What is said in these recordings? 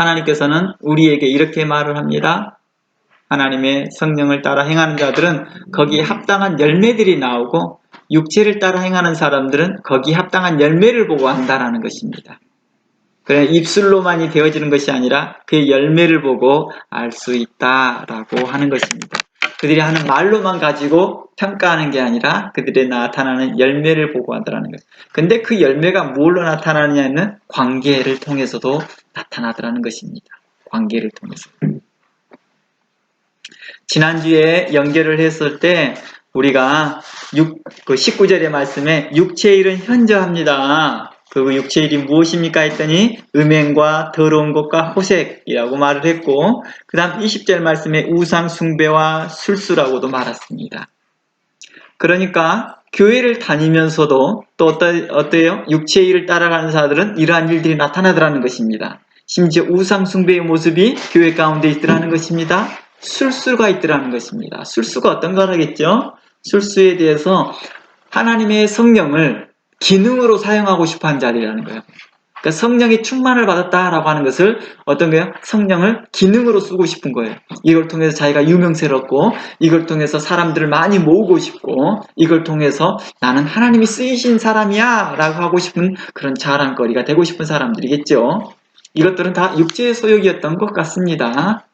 하나님께서는 우리에게 이렇게 말을 합니다. 하나님의 성령을 따라 행하는 자들은 거기에 합당한 열매들이 나오고 육체를 따라 행하는 사람들은 거기에 합당한 열매를 보고 한다라는 것입니다. 그래 입술로만이 되어지는 것이 아니라 그의 열매를 보고 알 수 있다라고 하는 것입니다. 그들이 하는 말로만 가지고 평가하는 게 아니라 그들의 나타나는 열매를 보고 한다는 것. 근데 그 열매가 뭘로 나타나느냐는 관계를 통해서도 나타나더라는 것입니다. 관계를 통해서. 지난주에 연결을 했을 때 우리가 19절의 말씀에 육체의 일은 현저합니다. 그 육체의 일이 무엇입니까 했더니 음행과 더러운 것과 호색이라고 말을 했고 그 다음 20절 말씀에 우상 숭배와 술수라고도 말했습니다. 그러니까 교회를 다니면서도 또 어때요? 육체의 일을 따라가는 자들은 이러한 일들이 나타나더라는 것입니다. 심지어 우상 숭배의 모습이 교회 가운데 있더라는 것입니다. 술수가 있더라는 것입니다. 술수가 어떤 거라겠죠? 술수에 대해서 하나님의 성령을 기능으로 사용하고 싶어 하는 자들이라는 거예요. 그러니까 성령의 충만을 받았다라고 하는 것을 어떤 거예요? 성령을 기능으로 쓰고 싶은 거예요. 이걸 통해서 자기가 유명세롭고 이걸 통해서 사람들을 많이 모으고 싶고 이걸 통해서 나는 하나님이 쓰이신 사람이야 라고 하고 싶은 그런 자랑거리가 되고 싶은 사람들이겠죠. 이것들은 다 육체의 소욕이었던 것 같습니다.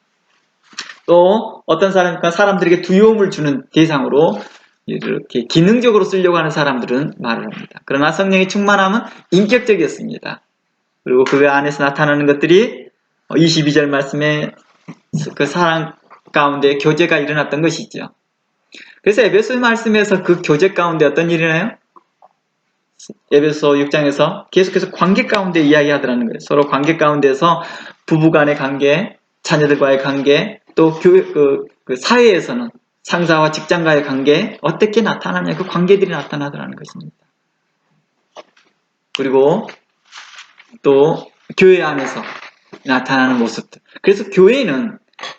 또 어떤 사람들에게 두려움을 주는 대상으로 이렇게 기능적으로 쓰려고 하는 사람들은 말을 합니다. 그러나 성령의 충만함은 인격적이었습니다. 그리고 그 안에서 나타나는 것들이 22절 말씀에 그 사랑 가운데 교제가 일어났던 것이죠. 그래서 에베소 말씀에서 그 교제 가운데 어떤 일이 일어나요? 에베소 6장에서 계속해서 관계 가운데 이야기하더라는 거예요. 서로 관계 가운데서 부부간의 관계, 자녀들과의 관계, 또 교회, 그 사회에서는 상사와 직장과의 관계 어떻게 나타나냐 그 관계들이 나타나더라는 것입니다. 그리고 또 교회 안에서 나타나는 모습들. 그래서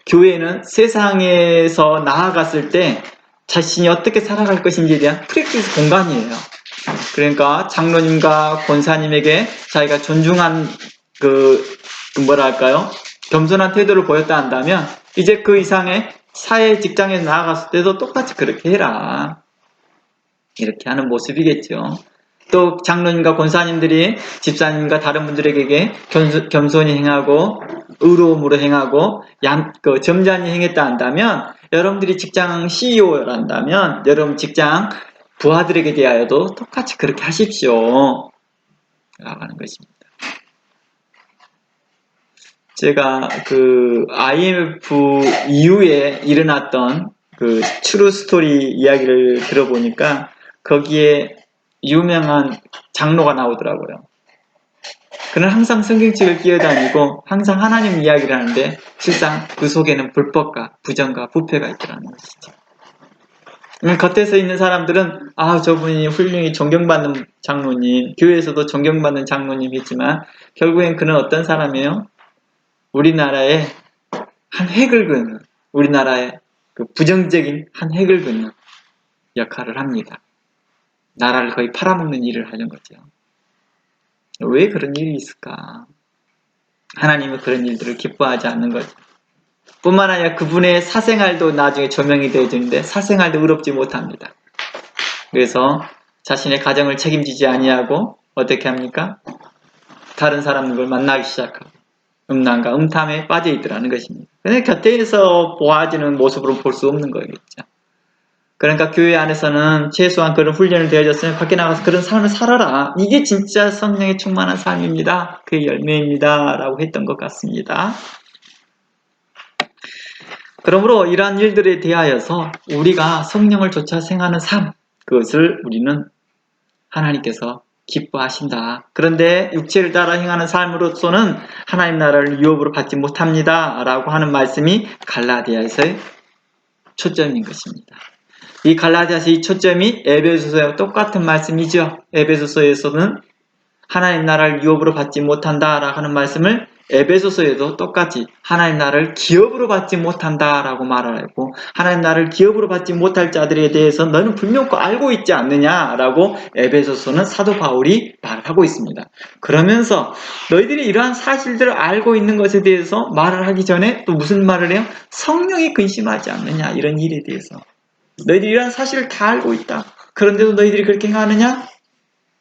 교회는 세상에서 나아갔을 때 자신이 어떻게 살아갈 것인지에 대한 프랙티스 공간이에요. 그러니까 장로님과 권사님에게 자기가 존중한 뭐랄까요? 겸손한 태도를 보였다 한다면 이제 그 이상의 사회 직장에 나아갔을 때도 똑같이 그렇게 해라. 이렇게 하는 모습이겠죠. 또 장로님과 권사님들이 집사님과 다른 분들에게 겸손히 행하고 의로움으로 행하고 점잖이 행했다 한다면 여러분들이 직장 CEO란다면 여러분 직장 부하들에게 대하여도 똑같이 그렇게 하십시오. 라고 하는 것입니다. 제가 IMF 이후에 일어났던 트루 스토리 이야기를 들어보니까 거기에 유명한 장로가 나오더라고요. 그는 항상 성경책을 끼어다니고 항상 하나님 이야기를 하는데 실상 그 속에는 불법과 부정과 부패가 있더라는 것이죠. 겉에서 있는 사람들은 저분이 훌륭히 존경받는 장로님, 교회에서도 존경받는 장로님이지만 결국엔 그는 어떤 사람이에요? 우리나라의 한 획을 그는 우리나라의 부정적인 한 획을 그는 역할을 합니다. 나라를 거의 팔아먹는 일을 하는 거죠. 왜 그런 일이 있을까? 하나님은 그런 일들을 기뻐하지 않는 거죠. 뿐만 아니라 그분의 사생활도 나중에 조명이 되어지는데 사생활도 의롭지 못합니다. 그래서 자신의 가정을 책임지지 아니하고 어떻게 합니까? 다른 사람을 만나기 시작하고 음란과 음탐에 빠져 있더라는 것입니다. 근데 곁에서 보아지는 모습으로 볼 수 없는 거겠죠. 그러니까 교회 안에서는 최소한 그런 훈련을 되어졌으면 밖에 나가서 그런 삶을 살아라. 이게 진짜 성령의 충만한 삶입니다. 그의 열매입니다. 라고 했던 것 같습니다. 그러므로 이러한 일들에 대하여서 우리가 성령을 쫓아 생하는 삶, 그것을 우리는 하나님께서 기뻐하신다. 그런데 육체를 따라 행하는 삶으로서는 하나님 나라를 유업으로 받지 못합니다. 라고 하는 말씀이 갈라디아에서의 초점인 것입니다. 이 갈라디아서 이 초점이 에베소서와 똑같은 말씀이죠. 에베소서에서는 하나님 나라를 유업으로 받지 못한다라고 하는 말씀을 에베소서에도 똑같이 하나님 나라를 기업으로 받지 못한다라고 말하고, 하나님 나라를 기업으로 받지 못할 자들에 대해서 너는 분명히 알고 있지 않느냐라고 에베소서는 사도 바울이 말을 하고 있습니다. 그러면서 너희들이 이러한 사실들을 알고 있는 것에 대해서 말을 하기 전에 또 무슨 말을 해요? 성령이 근심하지 않느냐, 이런 일에 대해서. 너희들이 이러한 사실을 다 알고 있다. 그런데도 너희들이 그렇게 행하느냐?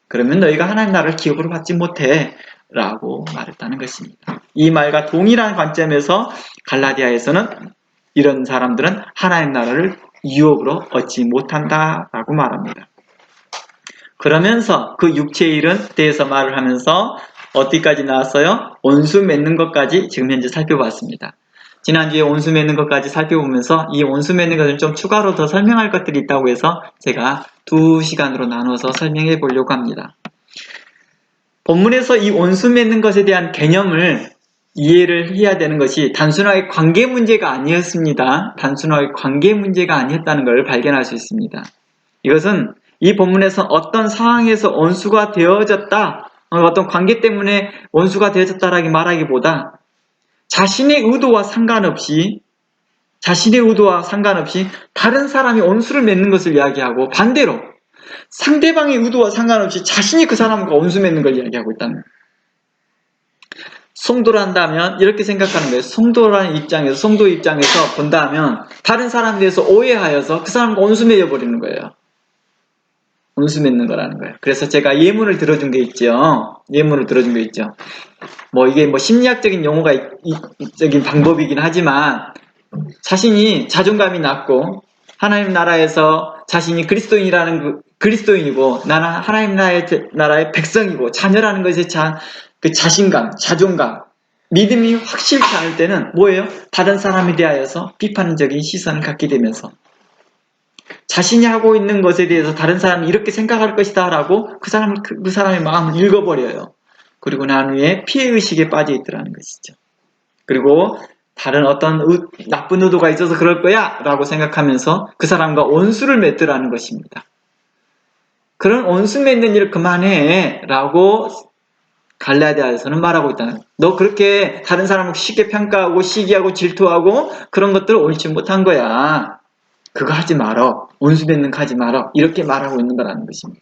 그러면 너희가 하나님 나라를 기업으로 받지 못해 라고 말했다는 것입니다. 이 말과 동일한 관점에서 갈라디아에서는 이런 사람들은 하나님 나라를 유업으로 얻지 못한다라고 말합니다. 그러면서 그 육체의 일은 대해서 말을 하면서 어디까지 나왔어요? 온수 맺는 것까지 지금 현재 살펴봤습니다. 지난주에 온수 맺는 것까지 살펴보면서 이 온수 맺는 것을 좀 추가로 더 설명할 것들이 있다고 해서 제가 2시간으로 나눠서 설명해 보려고 합니다. 본문에서 이 온수 맺는 것에 대한 개념을 이해를 해야 되는 것이 단순하게 관계 문제가 아니었습니다. 단순하게 관계 문제가 아니었다는 걸 발견할 수 있습니다. 이것은 이 본문에서 어떤 상황에서 온수가 되어졌다, 어떤 관계 때문에 온수가 되어졌다라고 말하기보다 자신의 의도와 상관없이 다른 사람이 온수를 맺는 것을 이야기하고, 반대로 상대방의 의도와 상관없이 자신이 그 사람과 온수 맺는 걸 이야기하고 있다는 거예요. 성도를 한다면 이렇게 생각하는 거예요. 성도의 입장에서 본다면 다른 사람에 대해서 오해하여서 그 사람과 온수 맺어버리는 거예요. 온수 맺는 거라는 거예요. 그래서 제가 예문을 들어준 게 있죠. 이게 심리학적인 용어가 적인 방법이긴 하지만, 자신이 자존감이 낮고 하나님 나라에서 자신이 그리스도인이고 나는 하나님 나라의 백성이고 자녀라는 것에 그 자신감, 자존감, 믿음이 확실치 않을 때는 뭐예요? 다른 사람에 대하여서 비판적인 시선을 갖게 되면서 자신이 하고 있는 것에 대해서 다른 사람이 이렇게 생각할 것이다 라고 그 사람의 마음을 읽어버려요. 그리고 난 후에 피해의식에 빠져 있더라는 것이죠. 그리고 다른 어떤 나쁜 의도가 있어서 그럴 거야 라고 생각하면서 그 사람과 온수를 맺더라는 것입니다. 그런 온수 맺는 일을 그만해 라고 갈라디아에서는 말하고 있다는 거예요. 너 그렇게 다른 사람을 쉽게 평가하고 시기하고 질투하고 그런 것들 옳지 못한 거야. 그거 하지 말어. 온수 맺는 거 하지 말어. 이렇게 말하고 있는 거라는 것입니다.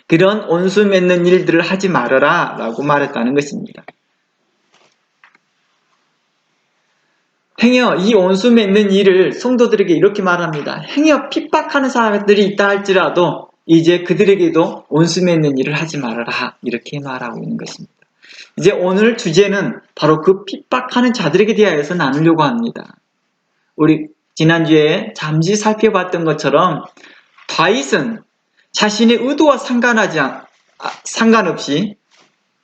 그런 온수 맺는 일들을 하지 말아라 라고 말했다는 것입니다. 행여 이 온수 맺는 일을 성도들에게 이렇게 말합니다. 행여 핍박하는 사람들이 있다 할지라도 이제 그들에게도 온수 맺는 일을 하지 말아라, 이렇게 말하고 있는 것입니다. 이제 오늘 주제는 바로 그 핍박하는 자들에게 대하여서 나누려고 합니다. 우리 지난주에 잠시 살펴봤던 것처럼 다윗은 자신의 의도와 상관없이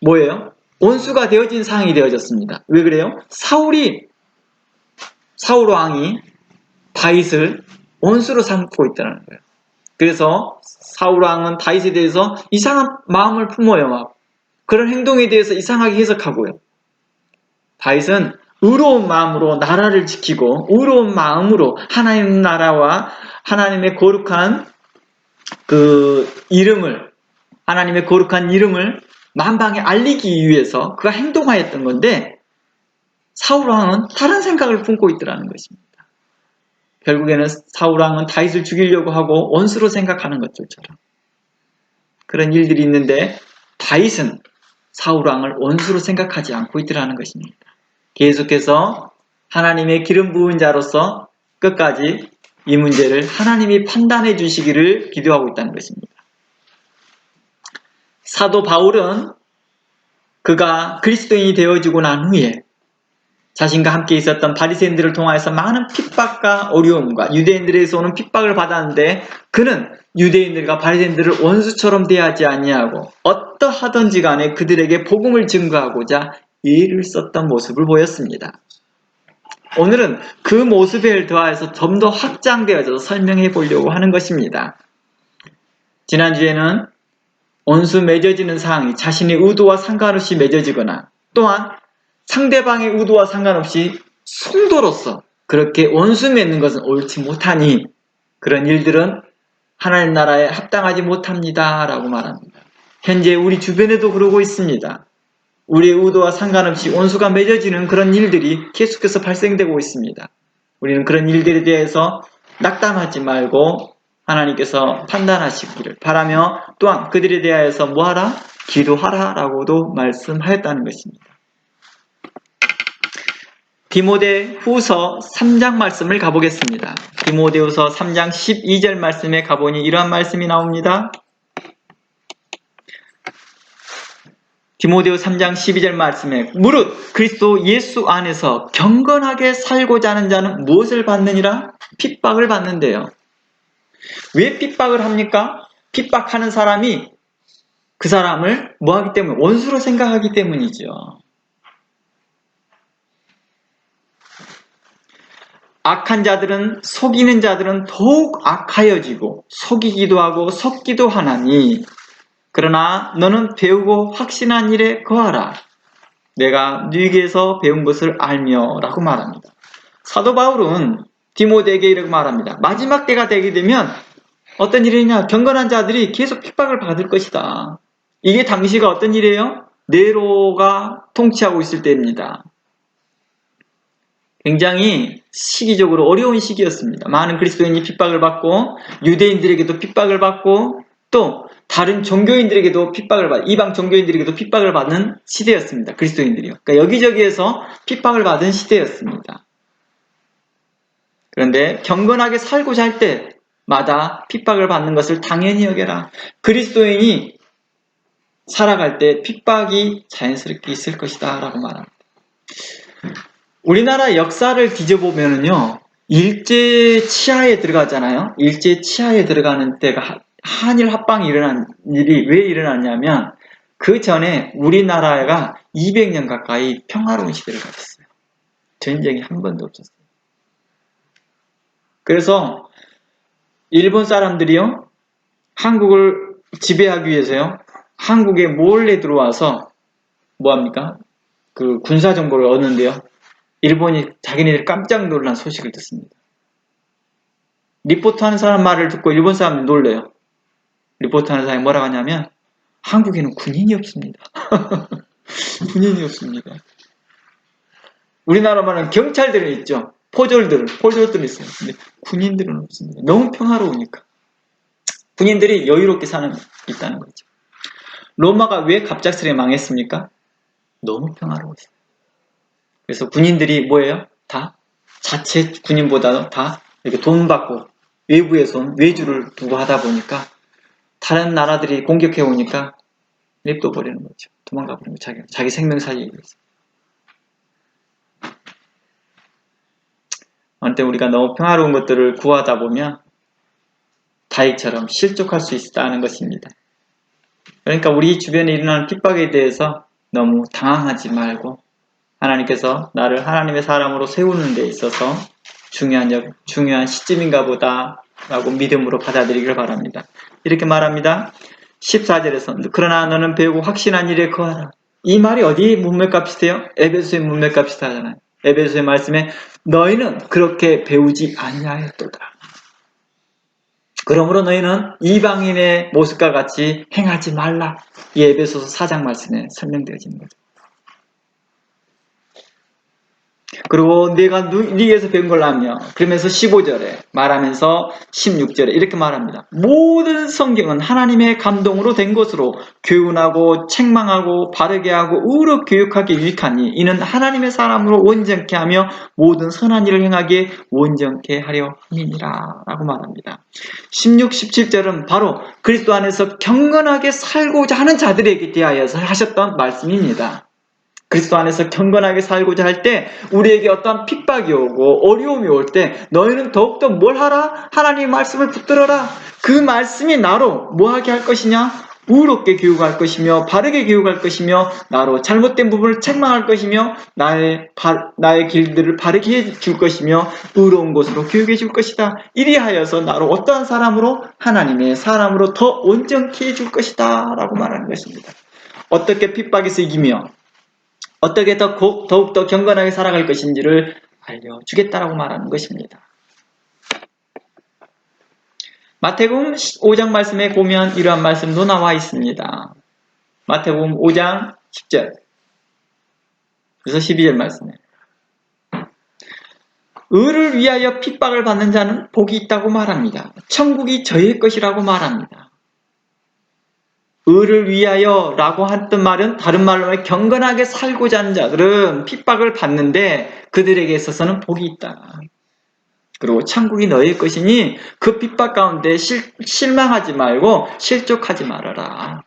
뭐예요? 온수가 되어진 상황이 되어졌습니다. 왜 그래요? 사울 왕이 다윗을 온수로 삼고 있다는 거예요. 그래서 사울 왕은 다윗에 대해서 이상한 마음을 품어요. 그런 행동에 대해서 이상하게 해석하고요. 다윗은 의로운 마음으로 나라를 지키고 의로운 마음으로 하나님 나라와 하나님의 거룩한 하나님의 거룩한 이름을 만방에 알리기 위해서 그가 행동하였던 건데, 사울왕은 다른 생각을 품고 있더라는 것입니다. 결국에는 사울왕은 다윗을 죽이려고 하고 원수로 생각하는 것들처럼 그런 일들이 있는데, 다윗은 사울왕을 원수로 생각하지 않고 있더라는 것입니다. 계속해서 하나님의 기름 부은 자로서 끝까지 이 문제를 하나님이 판단해 주시기를 기도하고 있다는 것입니다. 사도 바울은 그가 그리스도인이 되어지고 난 후에 자신과 함께 있었던 바리새인들을 통하여서 많은 핍박과 어려움과 유대인들에게서 오는 핍박을 받았는데, 그는 유대인들과 바리새인들을 원수처럼 대하지 아니하고 어떠하든지 간에 그들에게 복음을 증거하고자 예를 썼던 모습을 보였습니다. 오늘은 그 모습에 더하여서 좀 더 확장되어서 설명해 보려고 하는 것입니다. 지난주에는 온수 맺어지는 상황이 자신의 의도와 상관없이 맺어지거나, 또한 상대방의 의도와 상관없이 성도로서 그렇게 온수 맺는 것은 옳지 못하니 그런 일들은 하나님 나라에 합당하지 못합니다 라고 말합니다. 현재 우리 주변에도 그러고 있습니다. 우리의 의도와 상관없이 원수가 맺어지는 그런 일들이 계속해서 발생되고 있습니다. 우리는 그런 일들에 대해서 낙담하지 말고 하나님께서 판단하시기를 바라며 또한 그들에 대하여서 뭐하라? 기도하라 라고도 말씀하였다는 것입니다. 디모데후서 3장 말씀을 가보겠습니다. 디모데후서 3장 12절 말씀에 가보니 이러한 말씀이 나옵니다. 디모데후 3장 12절 말씀에 무릇 그리스도 예수 안에서 경건하게 살고자 하는 자는 무엇을 받느니라? 핍박을 받는데요. 왜 핍박을 합니까? 핍박하는 사람이 그 사람을 뭐하기 때문에? 원수로 생각하기 때문이죠. 악한 자들은, 속이는 자들은 더욱 악하여지고 속이기도 하고 섞기도 하나니 그러나 너는 배우고 확신한 일에 거하라. 내가 너에게서 배운 것을 알며 라고 말합니다. 사도 바울은 디모데에게 이렇게 말합니다. 마지막 때가 되게 되면 어떤 일이냐? 경건한 자들이 계속 핍박을 받을 것이다. 이게 당시가 어떤 일이에요? 네로가 통치하고 있을 때입니다. 굉장히 시기적으로 어려운 시기였습니다. 많은 그리스도인이 핍박을 받고 유대인들에게도 핍박을 받고 또 다른 종교인들에게도 핍박을 받, 이방 종교인들에게도 핍박을 받는 시대였습니다. 그리스도인들이요. 그러니까 여기저기에서 핍박을 받은 시대였습니다. 그런데 경건하게 살고자 할 때마다 핍박을 받는 것을 당연히 여겨라. 그리스도인이 살아갈 때 핍박이 자연스럽게 있을 것이다 라고 말합니다. 우리나라 역사를 뒤져보면요, 일제 치하에 들어가잖아요. 일제 치하에 들어가는 때가 한일 합방이 일어난 일이 왜 일어났냐면 그 전에 우리나라가 200년 가까이 평화로운 시대를 가졌어요. 전쟁이 한 번도 없었어요. 그래서 일본 사람들이요, 한국을 지배하기 위해서요, 한국에 몰래 들어와서 뭐합니까? 그 군사 정보를 얻는데요. 일본이 자기네들 깜짝 놀란 소식을 듣습니다. 리포트 하는 사람 말을 듣고 일본 사람들이 놀래요. 리포트 하는 사람이 뭐라고 하냐면 한국에는 군인이 없습니다. 군인이 없습니다. 우리나라만은 경찰들은 있죠. 포졸들은 있어요. 근데 군인들은 없습니다. 너무 평화로우니까. 군인들이 여유롭게 있다는 거죠. 로마가 왜 갑작스레 망했습니까? 너무 평화로웠어요. 그래서 군인들이 뭐예요? 다 자체 군인보다는 다 이렇게 돈 받고 외부에서 온 외주를 두고 하다 보니까 다른 나라들이 공격해 오니까 냅둬 버리는 거죠. 도망가 버리는 거죠. 자기 생명 살리기 위해서. 한때 우리가 너무 평화로운 것들을 구하다 보면 다익처럼 실족할 수 있다는 것입니다. 그러니까 우리 주변에 일어나는 핍박에 대해서 너무 당황하지 말고 하나님께서 나를 하나님의 사람으로 세우는 데 있어서 중요한 시점인가 보다 라고 믿음으로 받아들이기를 바랍니다. 이렇게 말합니다. 14절에서 그러나 너는 배우고 확신한 일에 거하라. 이 말이 어디 문맥과 비슷해요? 에베소의 문맥과 비슷하잖아요. 에베소의 말씀에 너희는 그렇게 배우지 아니하였도다. 그러므로 너희는 이방인의 모습과 같이 행하지 말라. 이 에베소서 4장 말씀에 설명되어지는 거죠. 그리고 내가 네게서 배운 걸 하며 그러면서 15절에 말하면서 16절에 이렇게 말합니다. 모든 성경은 하나님의 감동으로 된 것으로 교훈하고 책망하고 바르게 하고 의로 교육하기 유익하니 이는 하나님의 사람으로 온전케 하며 모든 선한 일을 행하기에 온전케 하려 함이니라 라고 말합니다. 16, 17절은 바로 그리스도 안에서 경건하게 살고자 하는 자들에게 대하여서 하셨던 말씀입니다. 그리스도 안에서 경건하게 살고자 할 때 우리에게 어떠한 핍박이 오고 어려움이 올 때 너희는 더욱더 뭘 하라? 하나님의 말씀을 붙들어라. 그 말씀이 나로 뭐하게 할 것이냐? 의롭게 교육할 것이며 바르게 교육할 것이며 나로 잘못된 부분을 책망할 것이며 나의 길들을 바르게 해줄 것이며 의로운 곳으로 교육해 줄 것이다. 이리하여서 나로 어떠한 사람으로? 하나님의 사람으로 더 온전케 해줄 것이다 라고 말하는 것입니다. 어떻게 핍박에서 이기며 어떻게 더욱더 경건하게 살아갈 것인지를 알려주겠다라고 말하는 것입니다. 마태복음 5장 말씀에 보면 이러한 말씀도 나와 있습니다. 마태복음 5장 10절 그래서 12절 말씀에 의를 위하여 핍박을 받는 자는 복이 있다고 말합니다. 천국이 저의 것이라고 말합니다. 의를 위하여 라고 했던 말은 다른 말로 하면 경건하게 살고자 하는 자들은 핍박을 받는데 그들에게 있어서는 복이 있다. 그리고 천국이 너의 것이니 그 핍박 가운데 실망하지 말고 실족하지 말아라.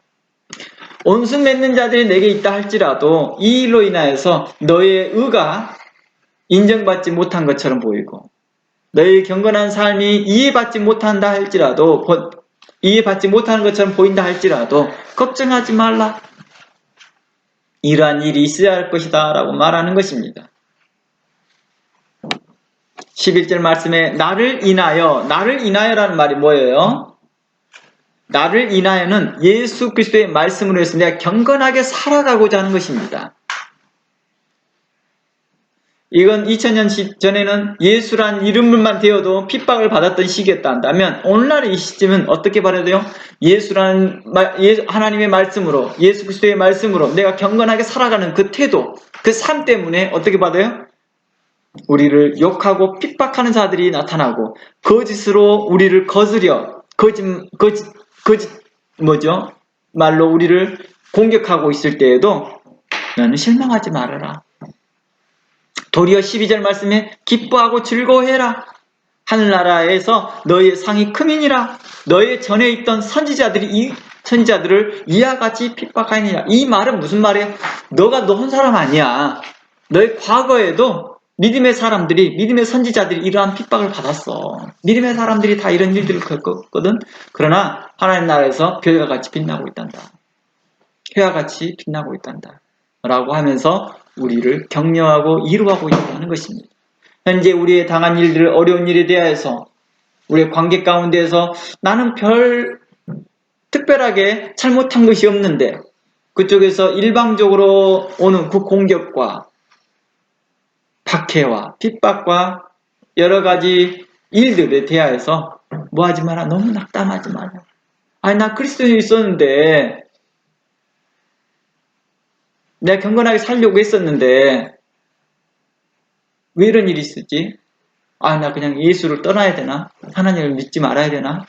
온수 맺는 자들이 내게 있다 할지라도 이 일로 인하여서 너의 의가 인정받지 못한 것처럼 보이고 너의 경건한 삶이 이해받지 못한다 할지라도 이해받지 못하는 것처럼 보인다 할지라도 걱정하지 말라. 이러한 일이 있어야 할 것이다 라고 말하는 것입니다. 11절 말씀에 나를 인하여라는 말이 뭐예요? 나를 인하여는 예수 그리스도의 말씀으로 해서 내가 경건하게 살아가고자 하는 것입니다. 이건 2000년 전에는 예수란 이름만 되어도 핍박을 받았던 시기였다 한다면 오늘날의 이 시점은 어떻게 받아야 돼요? 예수라는 하나님의 말씀으로 예수 그리스도의 말씀으로 내가 경건하게 살아가는 그 태도 그 삶 때문에 어떻게 받아요? 우리를 욕하고 핍박하는 자들이 나타나고 거짓으로 우리를 거스려 말로 우리를 공격하고 있을 때에도 너는 실망하지 말아라. 도리어 12절 말씀에 기뻐하고 즐거워해라. 하늘나라에서 너의 상이 크민이라. 너의 전에 있던 선지자들을 이와 같이 핍박하니라. 이 말은 무슨 말이에요? 너가 한 사람 아니야. 너의 과거에도 믿음의 선지자들이 이러한 핍박을 받았어. 믿음의 사람들이 다 이런 일들을 겪었거든. 그러나 하나님 나라에서 별과 같이 빛나고 있단다. 해와 같이 빛나고 있단다. 라고 하면서 우리를 격려하고 위로하고 있다는 것입니다. 현재 우리의 당한 일들, 어려운 일에 대하여서 우리의 관계 가운데에서 나는 특별하게 잘못한 것이 없는데 그쪽에서 일방적으로 오는 그 공격과 박해와 핍박과 여러 가지 일들에 대하여서 뭐 하지 마라. 너무 낙담하지 마라. 아니 나 그리스도인이 있었는데 내가 경건하게 살려고 했었는데 왜 이런 일이 있었지? 나 그냥 예수를 떠나야 되나? 하나님을 믿지 말아야 되나?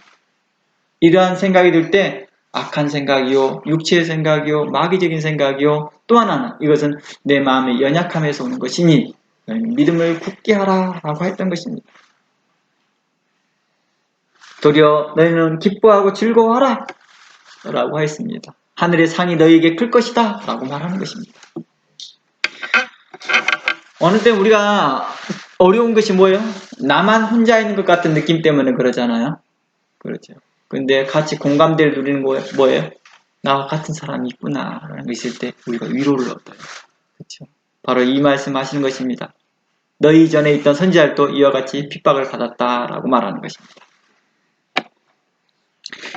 이러한 생각이 들 때 악한 생각이요, 육체의 생각이요, 마귀적인 생각이요, 또 하나는 이것은 내 마음의 연약함에서 오는 것이니 믿음을 굳게 하라 라고 했던 것입니다. 도리어 너희는 기뻐하고 즐거워하라 라고 했습니다. 하늘의 상이 너희에게 클 것이다 라고 말하는 것입니다. 어느 때 우리가 어려운 것이 뭐예요? 나만 혼자 있는 것 같은 느낌 때문에 그러잖아요. 그렇죠. 근데 같이 공감대를 누리는 거예요. 뭐예요? 나와 같은 사람이 있구나 라는 거 있을 때 우리가 위로를 얻어요. 그렇죠. 바로 이 말씀 하시는 것입니다. 너희 전에 있던 선지자들도 이와 같이 핍박을 받았다라고 말하는 것입니다.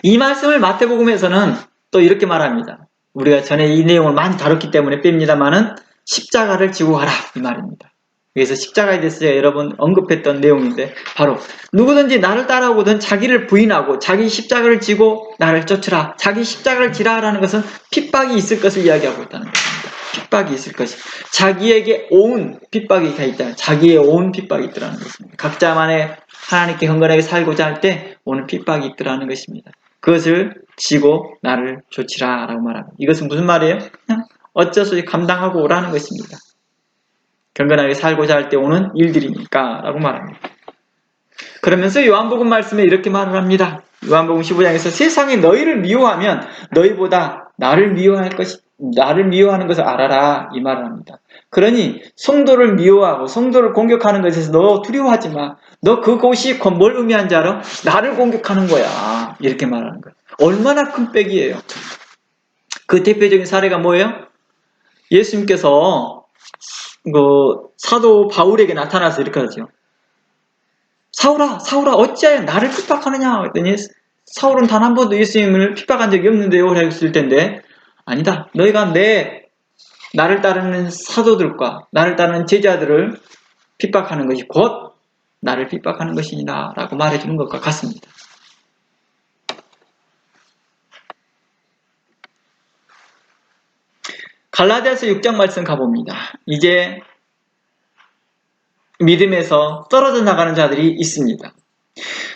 이 말씀을 마태복음에서는 또 이렇게 말합니다. 우리가 전에 이 내용을 많이 다뤘기 때문에 뺍니다만은 십자가를 지고 가라 이 말입니다. 그래서 십자가에 대해서 제가 여러 번 언급했던 내용인데 바로 누구든지 나를 따라오거든 자기를 부인하고 자기 십자가를 지고 나를 쫓으라. 자기 십자가를 지라라는 것은 핍박이 있을 것을 이야기하고 있다는 것입니다. 핍박이 있을 것이 자기에게 온 핍박이 다 있다. 자기의 온 핍박이 있더라는 것입니다. 각자만의 하나님께 경건하게 살고자 할 때 오는 핍박이 있더라는 것입니다. 그것을 지고 나를 쫓으라 라고 말합니다. 이것은 무슨 말이에요? 그냥 어쩔 수 없이 감당하고 오라는 것입니다. 경건하게 살고자 할 때 오는 일들이니까 라고 말합니다. 그러면서 요한복음 말씀에 이렇게 말을 합니다. 요한복음 15장에서 세상이 너희를 미워하면 너희보다 나를 미워하는 것을 알아라 이 말을 합니다. 그러니 성도를 미워하고 성도를 공격하는 것에서 너 두려워하지 마. 너 그것이 뭘 의미하는지 알아? 나를 공격하는 거야. 이렇게 말하는 거예요. 얼마나 큰 빽이에요. 그 대표적인 사례가 뭐예요? 예수님께서 사도 바울에게 나타나서 이렇게 하죠. 사울아 어찌하여 나를 핍박하느냐 했더니 사울은 단 한 번도 예수님을 핍박한 적이 없는데요 라고 했을 텐데 아니다. 너희가 나를 따르는 사도들과 나를 따르는 제자들을 핍박하는 것이 곧 나를 핍박하는 것이니라 라고 말해주는 것과 같습니다. 갈라디아서 6장 말씀 가봅니다. 이제 믿음에서 떨어져 나가는 자들이 있습니다.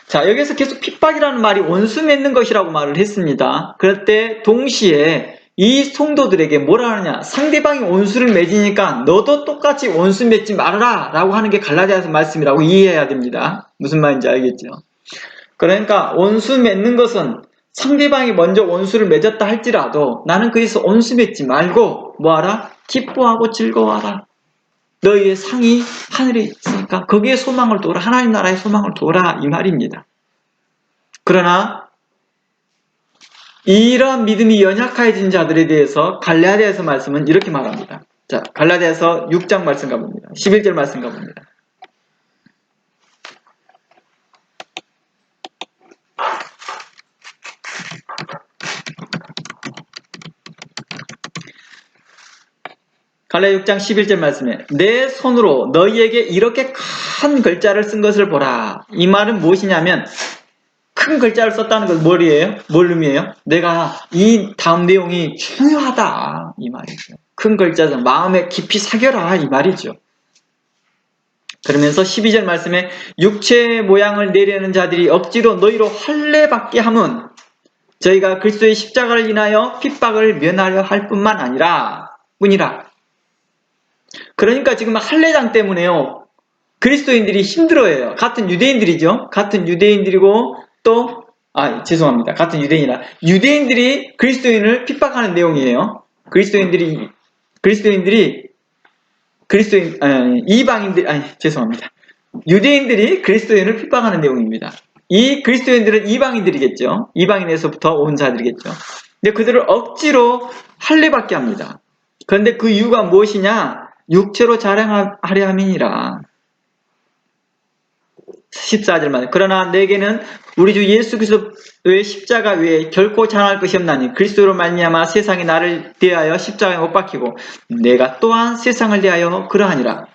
자, 여기서 계속 핍박이라는 말이 원수 맺는 것이라고 말을 했습니다. 그럴 때 동시에 이 성도들에게 뭐라 하느냐, 상대방이 원수를 맺으니까 너도 똑같이 원수 맺지 말아라 라고 하는 게 갈라디아서 말씀이라고 이해해야 됩니다. 무슨 말인지 알겠죠? 그러니까 원수 맺는 것은 상대방이 먼저 원수를 맺었다 할지라도 나는 거기서 원수 맺지 말고 뭐하라? 기뻐하고 즐거워하라. 너희의 상이 하늘에 있으니까 거기에 소망을 두어라. 하나님 나라의 소망을 두어라 이 말입니다. 그러나 이러한 믿음이 연약해진 자들에 대해서 갈라디아서 말씀은 이렇게 말합니다. 자, 갈라디아서 6장 말씀 가봅니다. 11절 말씀 가봅니다. 갈라디아 6장 11절 말씀에 내 손으로 너희에게 이렇게 큰 글자를 쓴 것을 보라. 이 말은 무엇이냐면 큰 글자를 썼다는 것은 뭘 의미해요? 내가 이 다음 내용이 중요하다 이 말이죠. 큰 글자에서 마음에 깊이 새겨라 이 말이죠. 그러면서 12절 말씀에 육체의 모양을 내려는 자들이 억지로 너희로 할례받게 함은 저희가 그리스도의 십자가를 인하여 핍박을 면하려 할 뿐만 아니라 그러니까 지금 할례장 때문에요. 그리스도인들이 힘들어해요. 같은 유대인들이죠. 같은 유대인들이고 또 죄송합니다. 같은 유대인이라 유대인들이 그리스도인을 핍박하는 내용이에요. 유대인들이 그리스도인을 핍박하는 내용입니다. 이 그리스도인들은 이방인들이겠죠. 이방인에서부터 온 자들이겠죠. 근데 그들을 억지로 할례받게 합니다. 그런데 그 이유가 무엇이냐? 육체로 자랑하려 함이니라. 14절만 그러나 내게는 우리 주 예수 그리스도의 십자가 외에 결코 자랑할 것이 없나니 그리스도로 말미암아 세상이 나를 대하여 십자가에 못 박히고 내가 또한 세상을 대하여 그러하니라.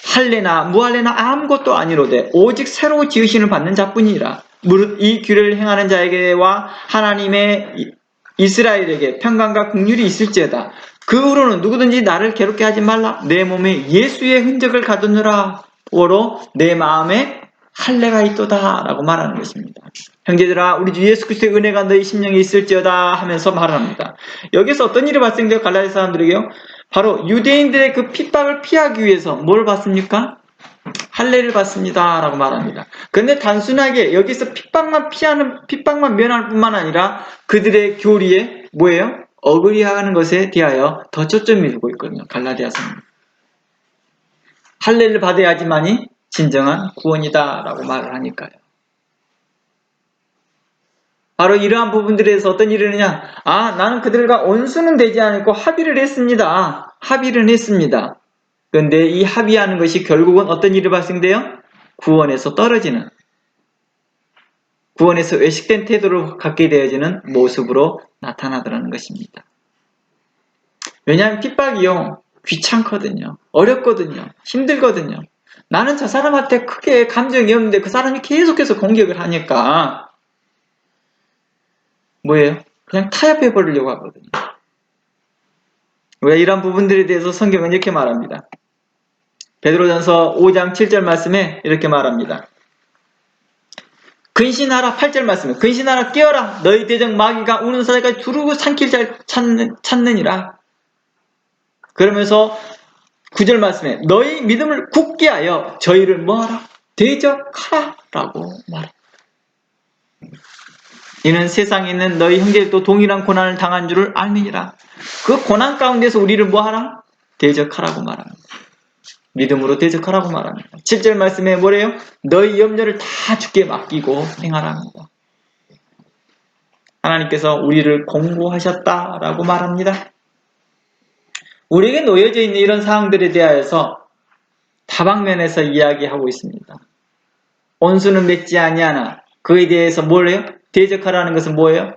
할례나 무할례나 아무것도 아니로되 오직 새로 지으심을 받는 자뿐이니라. 무릇 이 규례를 행하는 자에게와 하나님의 이스라엘에게 평강과 긍휼이 있을지어다. 그 후로는 누구든지 나를 괴롭게 하지 말라. 내 몸에 예수의 흔적을 가두느라. 보로 내 마음에 할례가 있도다 라고 말하는 것입니다. 형제들아 우리 주 예수 그리스도의 은혜가 너희 심령에 있을지어다 하면서 말합니다. 여기서 어떤 일이 발생돼요? 갈라디아 사람들에게요? 바로 유대인들의 그 핍박을 피하기 위해서 뭘 받습니까? 할례를 받습니다 라고 말합니다. 그런데 단순하게 여기서 핍박만 면할 뿐만 아니라 그들의 교리에 뭐예요? 어그리하는 것에 대하여 더 초점이 두고 있거든요. 갈라디아서는 할례를 받아야지만이 진정한 구원이다 라고 말을 하니까요. 바로 이러한 부분들에서 어떤 일을 하느냐, 나는 그들과 원수는 되지 않고 합의를 했습니다. 그런데 이 합의하는 것이 결국은 어떤 일이 발생돼요? 구원에서 떨어지는, 구원에서 외식된 태도를 갖게 되어지는 모습으로 나타나더라는 것입니다. 왜냐하면 핍박이요, 귀찮거든요. 어렵거든요. 힘들거든요. 나는 저 사람한테 크게 감정이 없는데 그 사람이 계속해서 공격을 하니까 뭐예요? 그냥 타협해 버리려고 하거든요. 왜 이런 부분들에 대해서 성경은 이렇게 말합니다. 베드로전서 5장 7절 말씀에 이렇게 말합니다. 근신하라 8절 말씀에 근신하라 깨어라 너희 대적 마귀가 우는 사자까지 두루고 삼킬 자 찾느니라. 그러면서 9절 말씀에 너희 믿음을 굳게 하여 저희를 뭐하라? 대적하라 라고 말합니다. 이는 세상에 있는 너희 형제들도 동일한 고난을 당한 줄을 알미니라. 그 고난 가운데서 우리를 뭐하라? 대적하라고 말합니다. 믿음으로 대적하라고 말합니다. 7절 말씀에 뭐래요? 너희 염려를 다 주께 맡기고 행하랍니다. 하나님께서 우리를 공고하셨다라고 말합니다. 우리에게 놓여져 있는 이런 사항들에 대하여서 다방면에서 이야기하고 있습니다. 원수는 맺지 아니하나 그에 대해서 뭘 해요? 대적하라는 것은 뭐예요?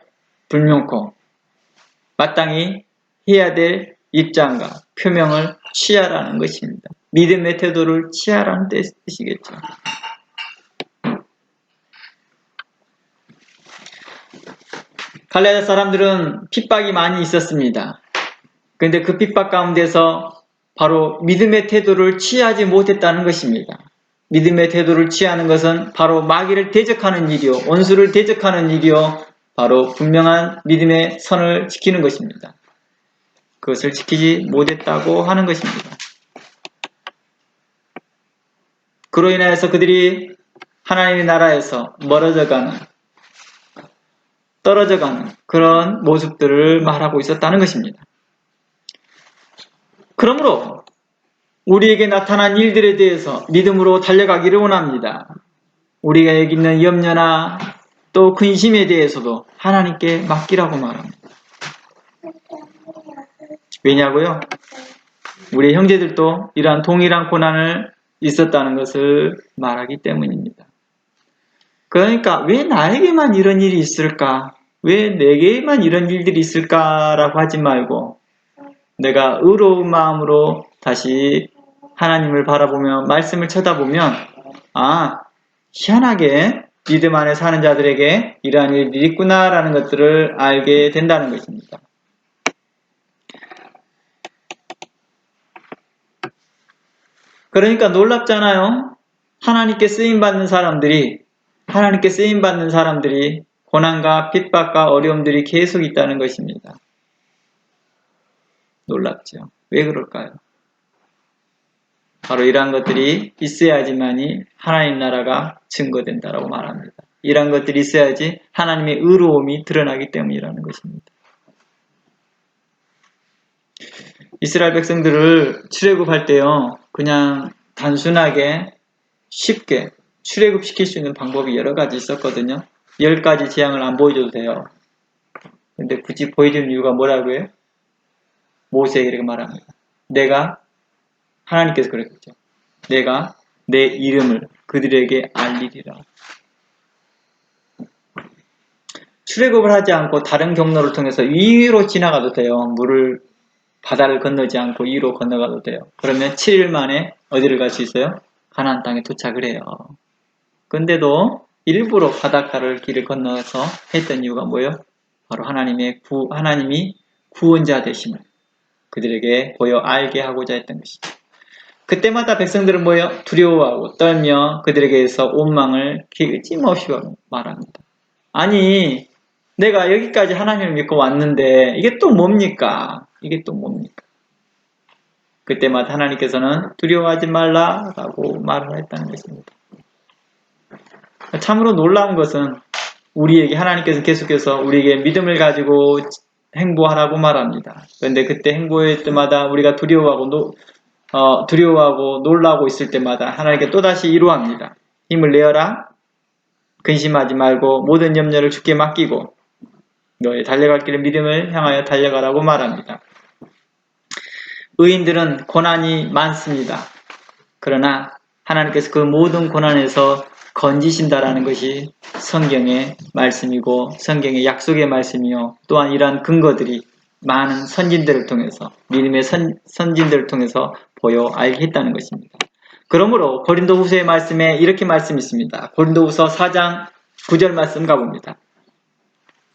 불명코 마땅히 해야 될 입장과 표명을 취하라는 것입니다. 믿음의 태도를 취하라는 뜻이겠죠. 갈라디아 사람들은 핍박이 많이 있었습니다. 그런데 그 핍박 가운데서 바로 믿음의 태도를 취하지 못했다는 것입니다. 믿음의 태도를 취하는 것은 바로 마귀를 대적하는 일이요, 원수를 대적하는 일이요, 바로 분명한 믿음의 선을 지키는 것입니다. 그것을 지키지 못했다고 하는 것입니다. 그로 인하여서 그들이 하나님의 나라에서 떨어져가는 그런 모습들을 말하고 있었다는 것입니다. 그러므로 우리에게 나타난 일들에 대해서 믿음으로 달려가기를 원합니다. 우리가 여기 있는 염려나 또 근심에 대해서도 하나님께 맡기라고 말합니다. 왜냐고요? 우리 형제들도 이러한 동일한 고난을 있었다는 것을 말하기 때문입니다. 그러니까 왜 나에게만 이런 일이 있을까? 왜 내게만 이런 일들이 있을까라고 하지 말고 내가 의로운 마음으로 다시 하나님을 바라보며 말씀을 쳐다보면 희한하게 믿음 안에 사는 자들에게 이러한 일들이 있구나라는 것들을 알게 된다는 것입니다. 그러니까 놀랍잖아요. 하나님께 쓰임받는 사람들이 고난과 핍박과 어려움들이 계속 있다는 것입니다. 놀랍죠. 왜 그럴까요? 바로 이러한 것들이 있어야지만이 하나님 나라가 증거된다라고 말합니다. 이러한 것들이 있어야지 하나님의 의로움이 드러나기 때문이라는 것입니다. 이스라엘 백성들을 출애굽할 때요, 그냥 단순하게 쉽게 출애굽시킬 수 있는 방법이 여러 가지 있었거든요. 10가지 재앙을 안 보여줘도 돼요. 근데 굳이 보여주는 이유가 뭐라고요? 모세에게 이렇게 말합니다. 하나님께서 그랬죠. 내가 내 이름을 그들에게 알리리라. 출애굽을 하지 않고 다른 경로를 통해서 위로 지나가도 돼요. 바다를 건너지 않고 위로 건너가도 돼요. 그러면 7일 만에 어디를 갈 수 있어요? 가나안 땅에 도착을 해요. 근데도 일부러 바닷가를 길을 건너서 했던 이유가 뭐예요? 바로 하나님이 구원자 되심을 그들에게 보여 알게 하고자 했던 것이죠. 그때마다 백성들은 뭐예요? 두려워하고 떨며 그들에게서 원망을 끊임없이 말합니다. 아니, 내가 여기까지 하나님을 믿고 왔는데 이게 또 뭡니까? 그때마다 하나님께서는 두려워하지 말라라고 말을 했다는 것입니다. 참으로 놀라운 것은 하나님께서 계속해서 우리에게 믿음을 가지고 행보하라고 말합니다. 그런데 그때 행보할 때마다 우리가 두려워하고 놀라고 있을 때마다 하나님께 또다시 위로합니다. 힘을 내어라. 근심하지 말고 모든 염려를 주께 맡기고 너의 달려갈 길의 믿음을 향하여 달려가라고 말합니다. 의인들은 고난이 많습니다. 그러나 하나님께서 그 모든 고난에서 건지신다라는 것이 성경의 말씀이고 성경의 약속의 말씀이요. 또한 이러한 근거들이 많은 선진들을 통해서 믿음의 선진들을 통해서 보여 알게 했다는 것입니다. 그러므로 고린도후서의 말씀에 이렇게 말씀이 있습니다. 고린도후서 4장 9절 말씀 가봅니다.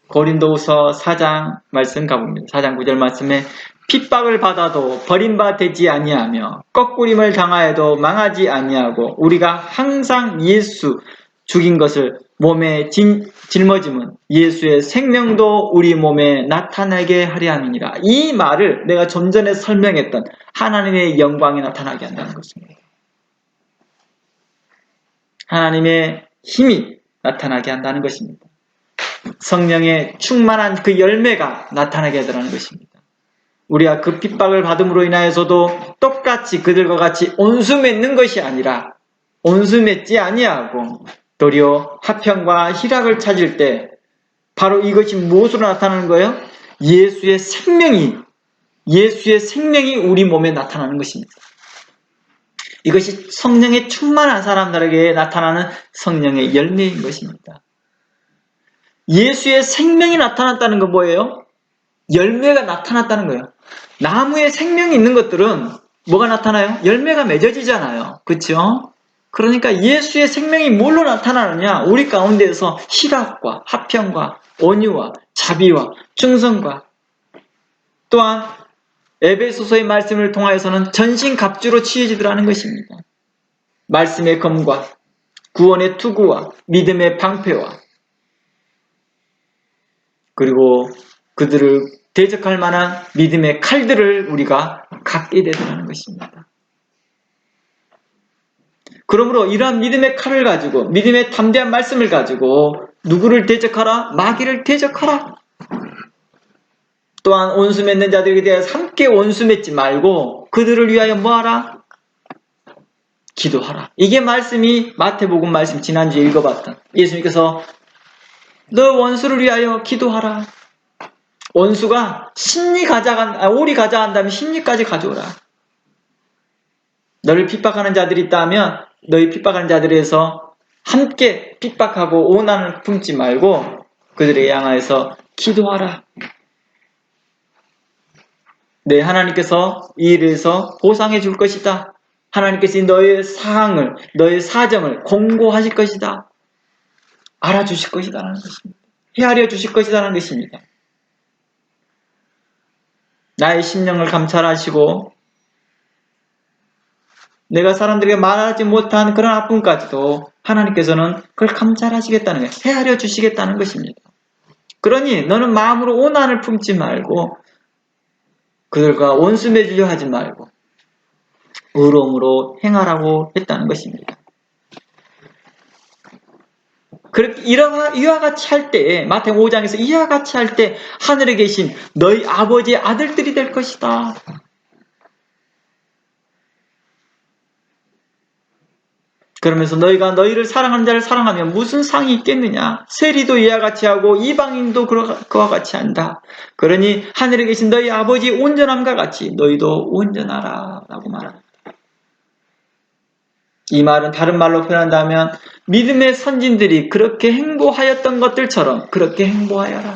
고린도후서 4장 말씀 가봅니다. 4장 9절 말씀에 핍박을 받아도 버림받지 아니하며 꺾구림을 당하여도 망하지 아니하고 우리가 항상 예수 죽인 것을 몸에 짊어짐은 예수의 생명도 우리 몸에 나타나게 하려 함이니라. 이 말을 내가 좀 전에 설명했던 하나님의 영광이 나타나게 한다는 것입니다. 하나님의 힘이 나타나게 한다는 것입니다. 성령의 충만한 그 열매가 나타나게 하더라는 것입니다. 우리가 그 핍박을 받음으로 인하여서도 똑같이 그들과 같이 온수 맺는 것이 아니라 온수 맺지 아니하고 도리어 화평과 희락을 찾을 때 바로 이것이 무엇으로 나타나는 거예요? 예수의 생명이 우리 몸에 나타나는 것입니다. 이것이 성령의 충만한 사람들에게 나타나는 성령의 열매인 것입니다. 예수의 생명이 나타났다는 건 뭐예요? 열매가 나타났다는 거예요. 나무에 생명이 있는 것들은 뭐가 나타나요? 열매가 맺어지잖아요. 그렇죠? 그러니까 예수의 생명이 뭘로 나타나느냐? 우리 가운데에서 희락과 화평과 온유와 자비와 충성과 또한 에베소서의 말씀을 통하여서는 전신갑주로 취해지더라는 것입니다. 말씀의 검과 구원의 투구와 믿음의 방패와 그리고 그들을 대적할 만한 믿음의 칼들을 우리가 갖게 되더라는 것입니다. 그러므로 이러한 믿음의 칼을 가지고 믿음의 담대한 말씀을 가지고 누구를 대적하라? 마귀를 대적하라. 또한 원수 맺는 자들에게 대해서 함께 원수 맺지 말고 그들을 위하여 뭐하라? 기도하라. 이게 말씀이 마태복음 말씀 지난주에 읽어봤던 예수님께서 너 원수를 위하여 기도하라. 원수가 오리 가져간다면 심리까지 가져오라. 너를 핍박하는 자들이 있다면 너희 핍박하는 자들에서 함께 핍박하고 오난을 품지 말고 그들에게 향하여서 기도하라. 네, 하나님께서 이 일에서 보상해 줄 것이다. 하나님께서 너의 사항을, 너의 사정을 공고하실 것이다. 알아주실 것이다라는 것입니다. 헤아려 주실 것이다라는 것입니다. 나의 심령을 감찰하시고 내가 사람들에게 말하지 못한 그런 아픔까지도 하나님께서는 그걸 감찰하시겠다는 거예요. 헤아려 주시겠다는 것입니다. 그러니 너는 마음으로 오난을 품지 말고 그들과 원수 맺으려 하지 말고 의로움으로 행하라고 했다는 것입니다. 그렇게 이와 같이 할 때, 마태복음 5장에서 이와 같이 할 때 하늘에 계신 너희 아버지의 아들들이 될 것이다. 그러면서 너희가 너희를 사랑하는 자를 사랑하면 무슨 상이 있겠느냐? 세리도 이와 같이 하고 이방인도 그와 같이 한다. 그러니 하늘에 계신 너희 아버지의 온전함과 같이 너희도 온전하라 라고 말합니다. 이 말은 다른 말로 표현한다면 믿음의 선진들이 그렇게 행보하였던 것들처럼 그렇게 행보하여라.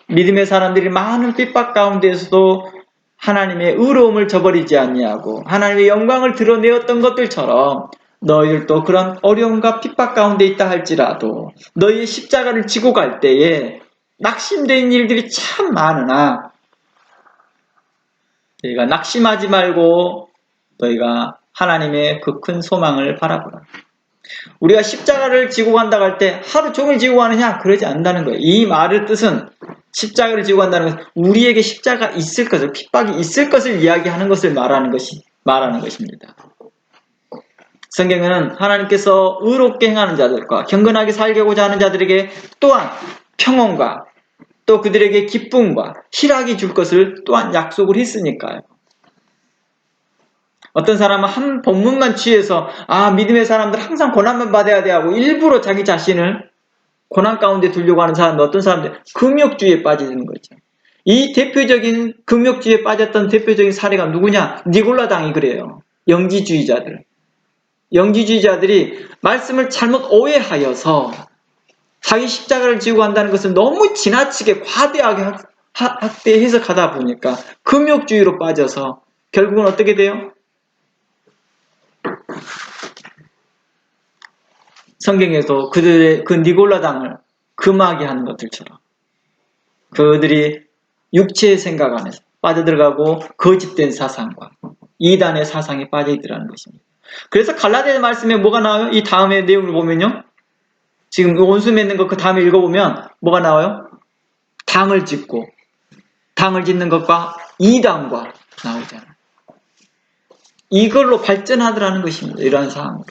믿음의 사람들이 많은 핍박 가운데에서도 하나님의 의로움을 저버리지 아니하고 하나님의 영광을 드러내었던 것들처럼 너희들도 그런 어려움과 핍박 가운데 있다 할지라도 너희의 십자가를 지고 갈 때에 낙심된 일들이 참 많으나 너희가 낙심하지 말고 너희가 하나님의 그 큰 소망을 바라보라. 우리가 십자가를 지고 간다고 할 때 하루 종일 지고 가느냐? 그러지 않는다는 거예요. 이 말의 뜻은 십자가를 지고 간다는 것은 우리에게 십자가 있을 것을, 핍박이 있을 것을 이야기하는 것을 말하는 것입니다. 성경에는 하나님께서 의롭게 행하는 자들과 경건하게 살고자 하는 자들에게 또한 평온과 또 그들에게 기쁨과 희락이 줄 것을 또한 약속을 했으니까요. 어떤 사람은 한 본문만 취해서 믿음의 사람들 항상 고난만 받아야 돼 하고 일부러 자기 자신을 고난 가운데 두려고 하는 사람은 어떤 사람들 금욕주의에 빠지는 거죠. 이 대표적인 금욕주의에 빠졌던 대표적인 사례가 누구냐? 니골라당이 그래요. 영지주의자들이 말씀을 잘못 오해하여서 자기 십자가를 지고 간다는 것을 너무 지나치게 과대하게 학대 해석하다 보니까 금욕주의로 빠져서 결국은 어떻게 돼요? 성경에서 그들의 그 니골라당을 금하게 하는 것들처럼 그들이 육체의 생각 안에서 빠져들어가고 거짓된 사상과 이단의 사상에 빠져있더라는 것입니다. 그래서 갈라디아 말씀에 뭐가 나와요? 이 다음의 내용을 보면요. 지금 원수 맺는 거 그 다음에 읽어보면 뭐가 나와요? 당을 짓는 것과 이단과 나오잖아요. 이걸로 발전하더라는 것입니다. 이러한 상황으로.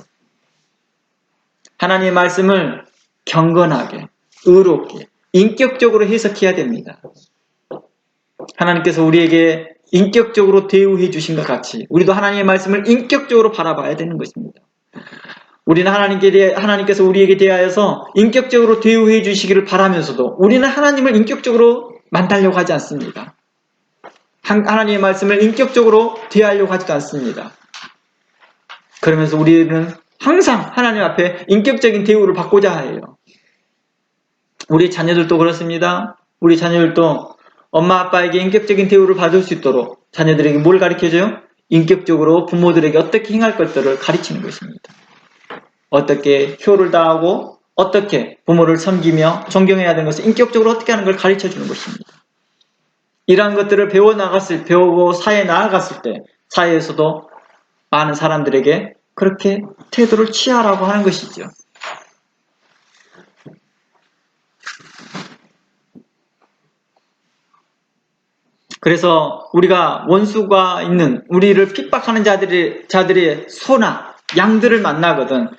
하나님의 말씀을 경건하게, 의롭게, 인격적으로 해석해야 됩니다. 하나님께서 우리에게 인격적으로 대우해 주신 것 같이 우리도 하나님의 말씀을 인격적으로 바라봐야 되는 것입니다. 우리는 하나님께서 우리에게 대하여서 인격적으로 대우해 주시기를 바라면서도 우리는 하나님을 인격적으로 만나려고 하지 않습니다. 하나님의 말씀을 인격적으로 대하려고 하지도 않습니다. 그러면서 우리는 항상 하나님 앞에 인격적인 대우를 받고자 해요. 우리 자녀들도 그렇습니다. 우리 자녀들도 엄마 아빠에게 인격적인 대우를 받을 수 있도록 자녀들에게 뭘 가르쳐줘요? 인격적으로 부모들에게 어떻게 행할 것들을 가르치는 것입니다. 어떻게 효를 다하고 어떻게 부모를 섬기며 존경해야 되는 것을 인격적으로 어떻게 하는 걸 가르쳐주는 것입니다. 이러한 것들을 배우고 사회에 나아갔을 때 사회에서도 많은 사람들에게 그렇게 태도를 취하라고 하는 것이죠. 그래서 우리가 원수가 있는 우리를 핍박하는 자들의 소나 양들을 만나거든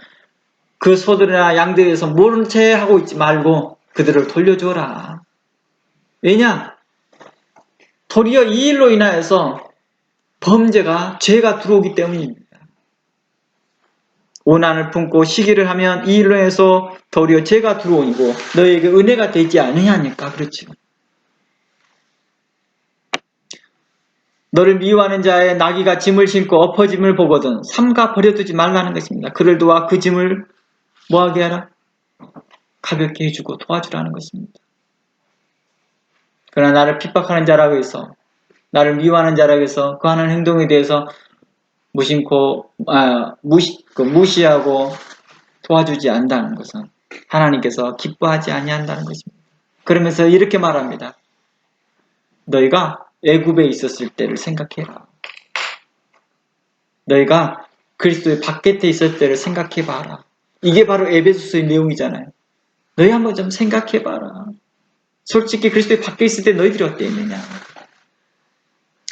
그 소들이나 양들에서 모른 채 하고 있지 말고 그들을 돌려줘라. 왜냐? 도리어 이 일로 인하여서 범죄가 죄가 들어오기 때문입니다. 오난을 품고 시기를 하면 이 일로 해서 도리어 죄가 들어오고 너에게 은혜가 되지 않느냐니까. 그렇죠. 너를 미워하는 자의 나귀가 짐을 싣고 엎어짐을 보거든 삼가 버려두지 말라는 것입니다. 그를 도와 그 짐을 뭐하게 하라? 가볍게 해주고 도와주라는 것입니다. 그러나 나를 핍박하는 자라고 해서 나를 미워하는 자라고 해서 그 하는 행동에 대해서 무시하고 도와주지 않는다는 것은 하나님께서 기뻐하지 아니한다는 것입니다. 그러면서 이렇게 말합니다. 너희가 애굽에 있었을 때를 생각해라. 너희가 그리스도의 밖에 있을 때를 생각해봐라. 이게 바로 에베소서의 내용이잖아요. 너희 한번 좀 생각해봐라. 솔직히 그리스도의 밖에 있을 때 너희들이 어땠느냐.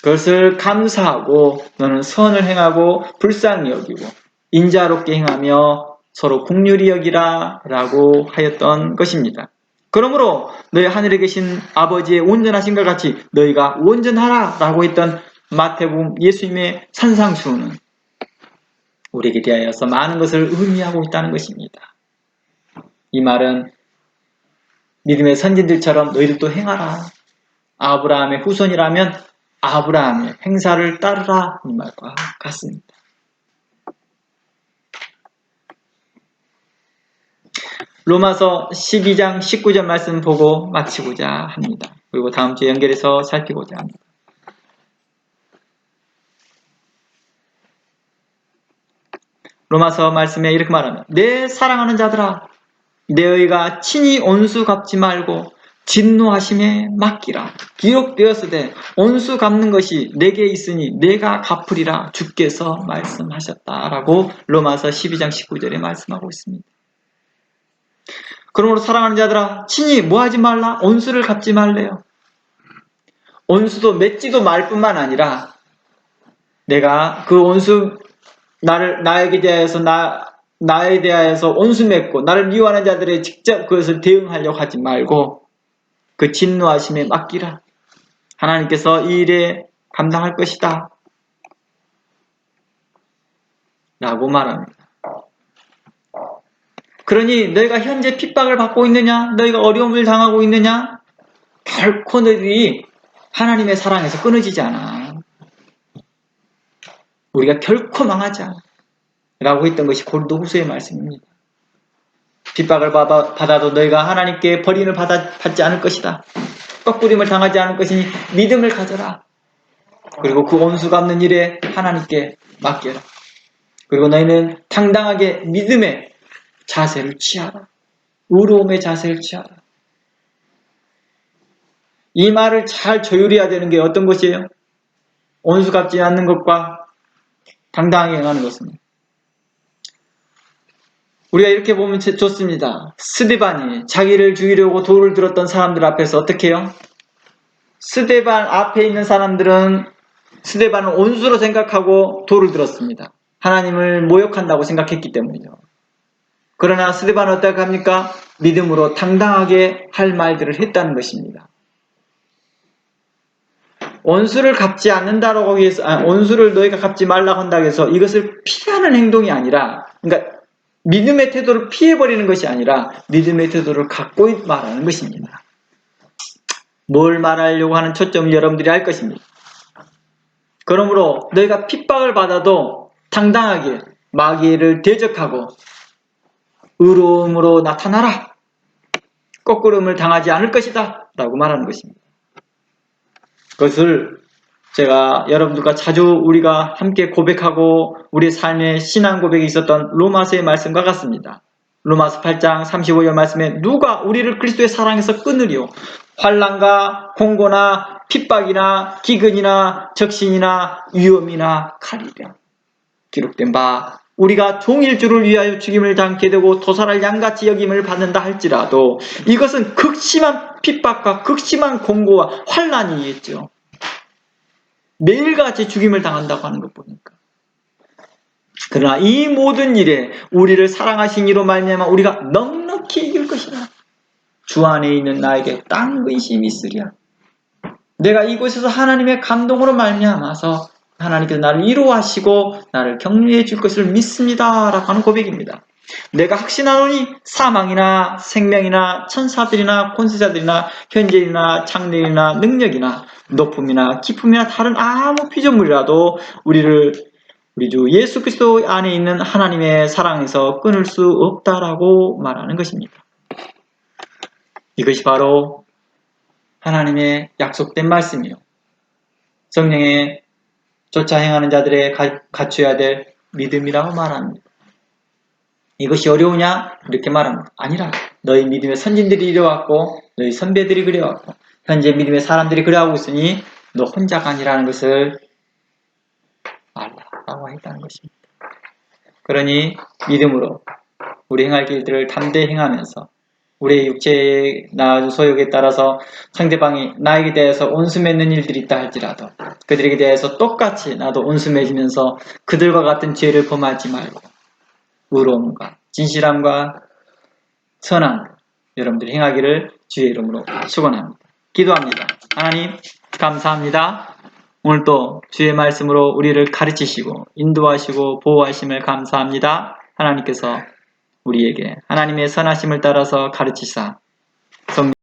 그것을 감사하고 너는 선을 행하고 불쌍히 여기고 인자롭게 행하며 서로 긍휼히 여기라 라고 하였던 것입니다. 그러므로 너희 하늘에 계신 아버지의 온전하신 것 같이 너희가 온전하라 라고 했던 마태복음 예수님의 산상수훈은 우리에게 대하여서 많은 것을 의미하고 있다는 것입니다. 이 말은 믿음의 선진들처럼 너희들도 행하라. 아브라함의 후손이라면 아브라함의 행사를 따르라 이 말과 같습니다. 로마서 12장 19절 말씀 보고 마치고자 합니다. 그리고 다음 주에 연결해서 살피고자 합니다. 로마서 말씀에 이렇게 말합니다. 내 사랑하는 자들아 너희가 친히 온수 갚지 말고 진노하심에 맡기라. 기록되었으되 온수 갚는 것이 내게 있으니 내가 갚으리라 주께서 말씀하셨다라고 로마서 12장 19절에 말씀하고 있습니다. 그러므로 사랑하는 자들아 친히 뭐하지 말라? 온수를 갚지 말래요. 온수도 맺지도 말 뿐만 아니라 내가 그 온수 나에게 대하여서 온수 맺고 나를 미워하는 자들에 직접 그것을 대응하려고 하지 말고 그 진노하심에 맡기라. 하나님께서 이 일에 감당할 것이다. 라고 말합니다. 그러니 너희가 현재 핍박을 받고 있느냐? 너희가 어려움을 당하고 있느냐? 결코 너희들이 하나님의 사랑에서 끊어지지 않아. 우리가 결코 망하지 않아. 라고 했던 것이 고린도후서의 말씀입니다. 핍박을 받아도 너희가 하나님께 버림을 받지 않을 것이다. 꺾부림을 당하지 않을 것이니 믿음을 가져라. 그리고 그 온수 갚는 일에 하나님께 맡겨라. 그리고 너희는 당당하게 믿음의 자세를 취하라. 의로움의 자세를 취하라. 이 말을 잘 조율해야 되는 게 어떤 것이에요? 온수 갚지 않는 것과 당당하게 행하는 것입니다. 우리가 이렇게 보면 좋습니다. 스데반이 자기를 죽이려고 돌을 들었던 사람들 앞에서 어떻게 해요? 스데반 앞에 있는 사람들은 스데반을 온수로 생각하고 돌을 들었습니다. 하나님을 모욕한다고 생각했기 때문이죠. 그러나 스데반은 어떻게 합니까? 믿음으로 당당하게 할 말들을 했다는 것입니다. 온수를 갚지 않는다라고 해서 온수를 너희가 갚지 말라고 한다고 해서 이것을 피하는 행동이 아니라 그러니까 믿음의 태도를 피해버리는 것이 아니라 믿음의 태도를 갖고 말하는 것입니다. 뭘 말하려고 하는 초점을 여러분들이 알 것입니다. 그러므로 너희가 핍박을 받아도 당당하게 마귀를 대적하고 의로움으로 나타나라. 거꾸름을 당하지 않을 것이다 라고 말하는 것입니다. 그것을 제가 여러분들과 자주 우리가 함께 고백하고 우리의 삶의 신앙 고백이 있었던 로마서의 말씀과 같습니다. 로마서 8장 35절 말씀에 누가 우리를 그리스도의 사랑에서 끊으리요? 환난과 공고나 핍박이나 기근이나 적신이나 위험이나 칼이라 기록된 바 우리가 종일 주를 위하여 죽임을 당게 되고 도살할 양같이 여김을 받는다 할지라도 이것은 극심한 핍박과 극심한 공고와 환난이겠죠. 매일같이 죽임을 당한다고 하는 것 보니까. 그러나 이 모든 일에 우리를 사랑하신 이로 말미암아 우리가 넉넉히 이길 것이라. 주 안에 있는 나에게 딴 근심이 있으랴. 내가 이곳에서 하나님의 감동으로 말미암아서 하나님께서 나를 위로하시고 나를 격려해 줄 것을 믿습니다 라고 하는 고백입니다. 내가 확신하노니 사망이나 생명이나 천사들이나 권세자들이나 현재이나 장래이나 능력이나 높음이나 깊음이나 다른 아무 피조물이라도 우리 주 예수 그리스도 안에 있는 하나님의 사랑에서 끊을 수 없다라고 말하는 것입니다. 이것이 바로 하나님의 약속된 말씀이요. 성령에 쫓아 행하는 자들의 갖춰야 될 믿음이라고 말합니다. 이것이 어려우냐? 이렇게 말합니다. 아니라 너희 믿음의 선진들이 이래왔고 너희 선배들이 그래왔고 현재 믿음의 사람들이 그래하고 있으니 너 혼자가 아니라는 것을 알라라고 했다는 것입니다. 그러니 믿음으로 우리 행할 길들을 담대히 행하면서 우리의 육체의 소욕에 따라서 상대방이 나에게 대해서 온수 맺는 일들이 있다 할지라도 그들에게 대해서 똑같이 나도 온수 맺으면서 그들과 같은 죄를 범하지 말고 의로움과 진실함과 선함 여러분들이 행하기를 주의 이름으로 축원합니다. 기도합니다. 하나님 감사합니다. 오늘 또 주의 말씀으로 우리를 가르치시고 인도하시고 보호하심을 감사합니다. 하나님께서 우리에게 하나님의 선하심을 따라서 가르치사